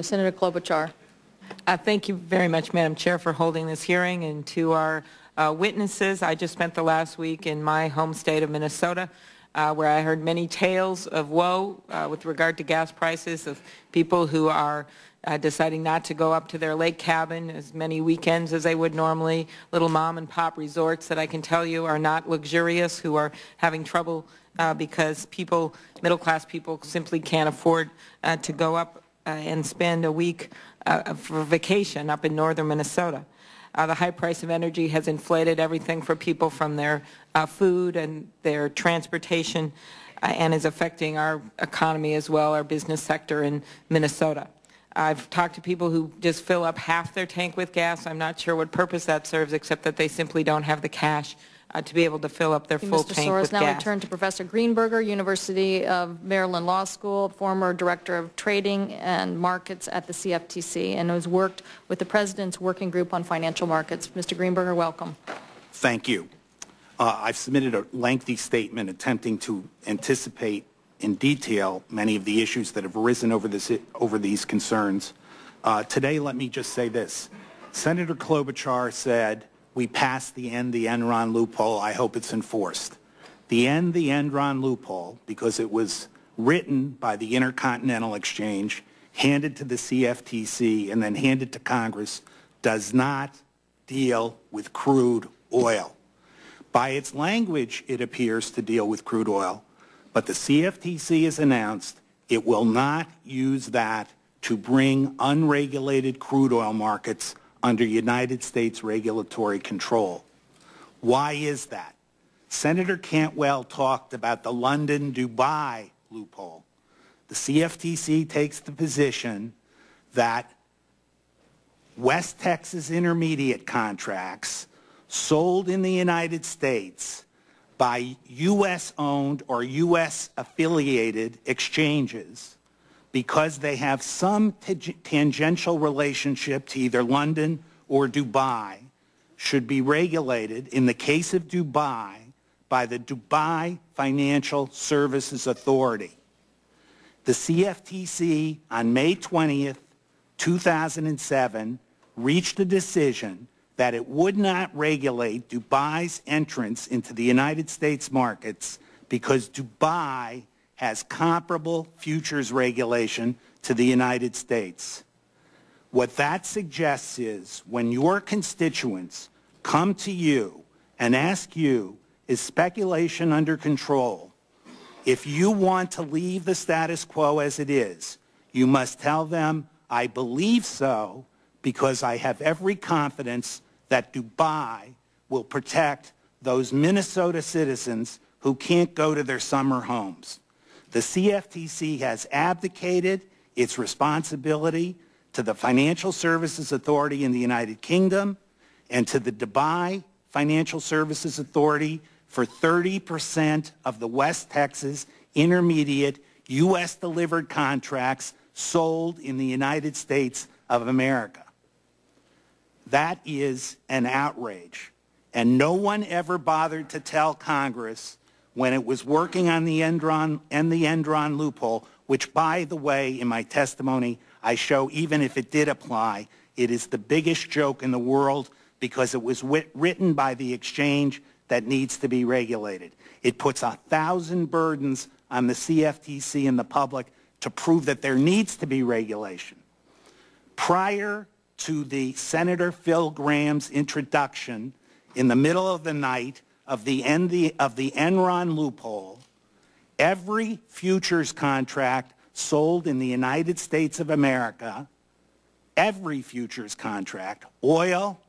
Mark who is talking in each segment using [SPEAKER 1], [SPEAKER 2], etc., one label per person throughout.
[SPEAKER 1] Senator Klobuchar.
[SPEAKER 2] Thank you very much, Madam Chair, for holding this hearing, and to our witnesses. I just spent the last week in my home state of Minnesota, where I heard many tales of woe with regard to gas prices, of people who are deciding not to go up to their lake cabin as many weekends as they would normally, little mom and pop resorts that I can tell you are not luxurious, who are having trouble because people, middle-class people, simply can't afford to go up and spend a week for vacation up in northern Minnesota. The high price of energy has inflated everything for people from their food and their transportation and is affecting our economy as well, our business sector in Minnesota. I've talked to people who just fill up half their tank with gas. I'm not sure what purpose that serves, except that they simply don't have the cash to be able to fill up their full tank with gas.
[SPEAKER 1] Now we turn to Professor Greenberger, University of Maryland Law School, former Director of Trading and Markets at the CFTC, and has worked with the President's Working Group on Financial Markets. Mr. Greenberger, welcome.
[SPEAKER 3] Thank you. I've submitted a lengthy statement attempting to anticipate in detail many of the issues that have arisen over these concerns. Today, let me just say this. Senator Klobuchar said, "We passed the Enron loophole. I hope it's enforced." The Enron loophole, because it was written by the Intercontinental Exchange, handed to the CFTC, and then handed to Congress, does not deal with crude oil. By its language, it appears to deal with crude oil, but the CFTC has announced it will not use that to bring unregulated crude oil markets under United States regulatory control. Why is that? Senator Cantwell talked about the London-Dubai loophole. The CFTC takes the position that West Texas Intermediate contracts sold in the United States by U.S.-owned or U.S.-affiliated exchanges, because they have some tangential relationship to either London or Dubai, should be regulated, in the case of Dubai, by the Dubai Financial Services Authority. The CFTC on May 20th, 2007, reached a decision that it would not regulate Dubai's entrance into the United States markets because Dubai has comparable futures regulation to the United States. What that suggests is when your constituents come to you and ask you, is speculation under control? If you want to leave the status quo as it is, you must tell them, I believe so because I have every confidence that Dubai will protect those Minnesota citizens who can't go to their summer homes. The CFTC has abdicated its responsibility to the Financial Services Authority in the United Kingdom and to the Dubai Financial Services Authority for 30% of the West Texas Intermediate U.S.-delivered contracts sold in the United States of America. That is an outrage. And no one ever bothered to tell Congress when it was working on the Enron loophole, which, by the way, in my testimony, I show even if it did apply, it is the biggest joke in the world because it was written by the exchange that needs to be regulated. It puts 1,000 burdens on the CFTC and the public to prove that there needs to be regulation. Prior to the Senator Phil Graham's introduction in the middle of the night of the Enron loophole, every futures contract sold in the United States of America, every futures contract, oil,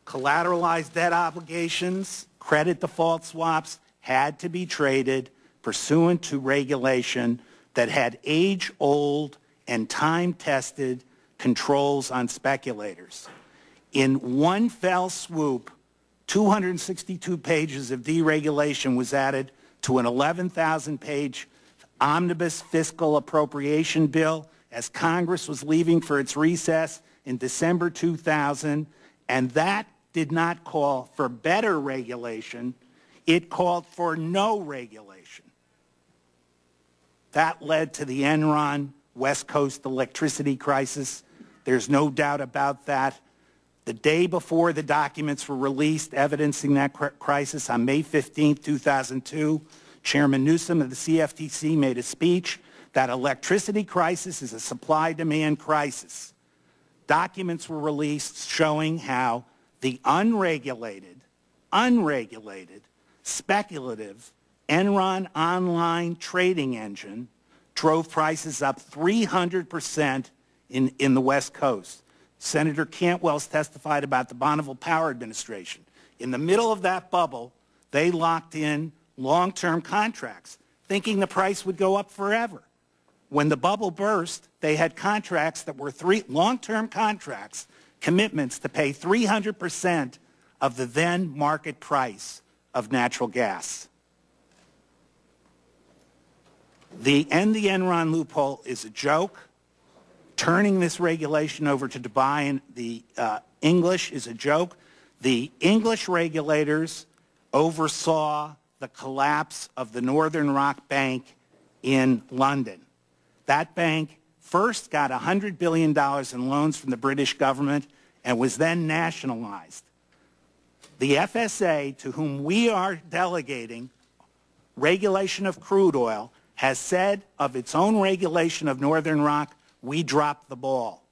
[SPEAKER 3] collateralized debt obligations, credit default swaps, had to be traded pursuant to regulation that had age-old and time-tested controls on speculators. In one fell swoop, 262 pages of deregulation was added to an 11,000-page omnibus fiscal appropriation bill as Congress was leaving for its recess in December 2000, and that did not call for better regulation. It called for no regulation. That led to the Enron West Coast electricity crisis. There's no doubt about that. The day before the documents were released evidencing that crisis, on May 15, 2002, Chairman Newsom of the CFTC made a speech that electricity crisis is a supply-demand crisis. Documents were released showing how the unregulated, speculative Enron online trading engine drove prices up 300% in the West Coast. Senator Cantwell's testified about the Bonneville Power Administration. In the middle of that bubble, they locked in long-term contracts, thinking the price would go up forever. When the bubble burst, they had contracts that were long-term contracts, commitments to pay 300% of the then market price of natural gas. The Enron loophole is a joke. Turning this regulation over to Dubai and the English is a joke. The English regulators oversaw the collapse of the Northern Rock Bank in London. That bank first got $100 billion in loans from the British government and was then nationalized. The FSA, to whom we are delegating regulation of crude oil, has said of its own regulation of Northern Rock, we dropped the ball.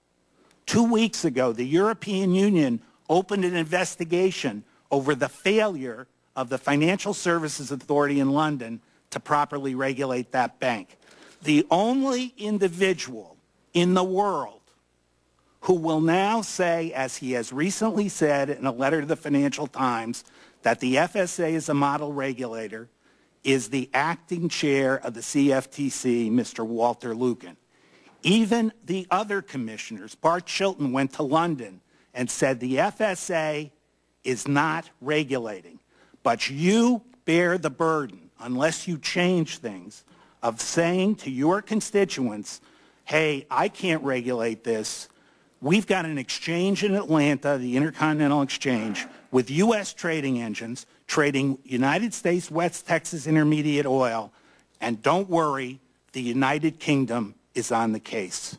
[SPEAKER 3] 2 weeks ago, the European Union opened an investigation over the failure of the Financial Services Authority in London to properly regulate that bank. The only individual in the world who will now say, as he has recently said in a letter to the Financial Times, that the FSA is a model regulator is the acting chair of the CFTC, Mr. Walter Lucan. Even the other commissioners, Bart Chilton, went to London and said the FSA is not regulating. But you bear the burden, unless you change things, of saying to your constituents, hey, I can't regulate this. We've got an exchange in Atlanta, the Intercontinental Exchange, with U.S. trading engines trading United States West Texas Intermediate oil. And don't worry, the United Kingdom is on the case.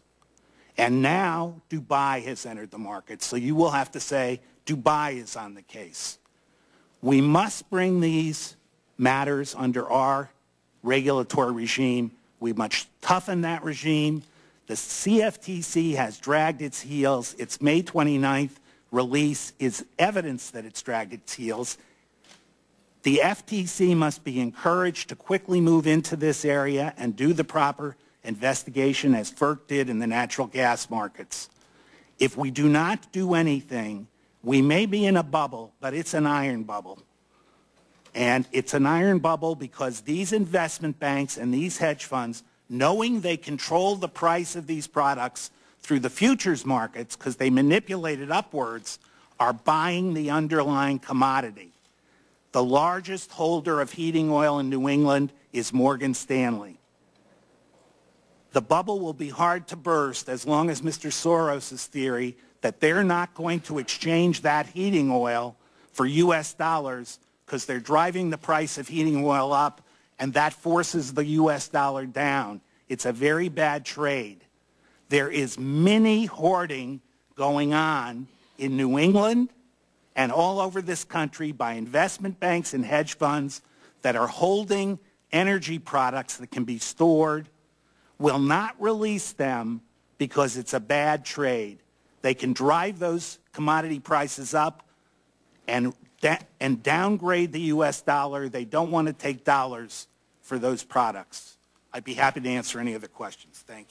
[SPEAKER 3] And now Dubai has entered the market, so you will have to say Dubai is on the case. We must bring these matters under our regulatory regime. We must toughen that regime. The CFTC has dragged its heels. Its May 29th release is evidence that it's dragged its heels. The FTC must be encouraged to quickly move into this area and do the proper investigation as FERC did in the natural gas markets. If we do not do anything, we may be in a bubble, but it's an iron bubble. And it's an iron bubble because these investment banks and these hedge funds, knowing they control the price of these products through the futures markets because they manipulate it upwards, are buying the underlying commodity. The largest holder of heating oil in New England is Morgan Stanley. The bubble will be hard to burst as long as Mr. Soros' theory that they're not going to exchange that heating oil for U.S. dollars because they're driving the price of heating oil up and that forces the U.S. dollar down. It's a very bad trade. There is mini hoarding going on in New England and all over this country by investment banks and hedge funds that are holding energy products that can be stored, will not release them because it's a bad trade. They can drive those commodity prices up and downgrade the U.S. dollar. They don't want to take dollars for those products. I'd be happy to answer any other questions. Thank you.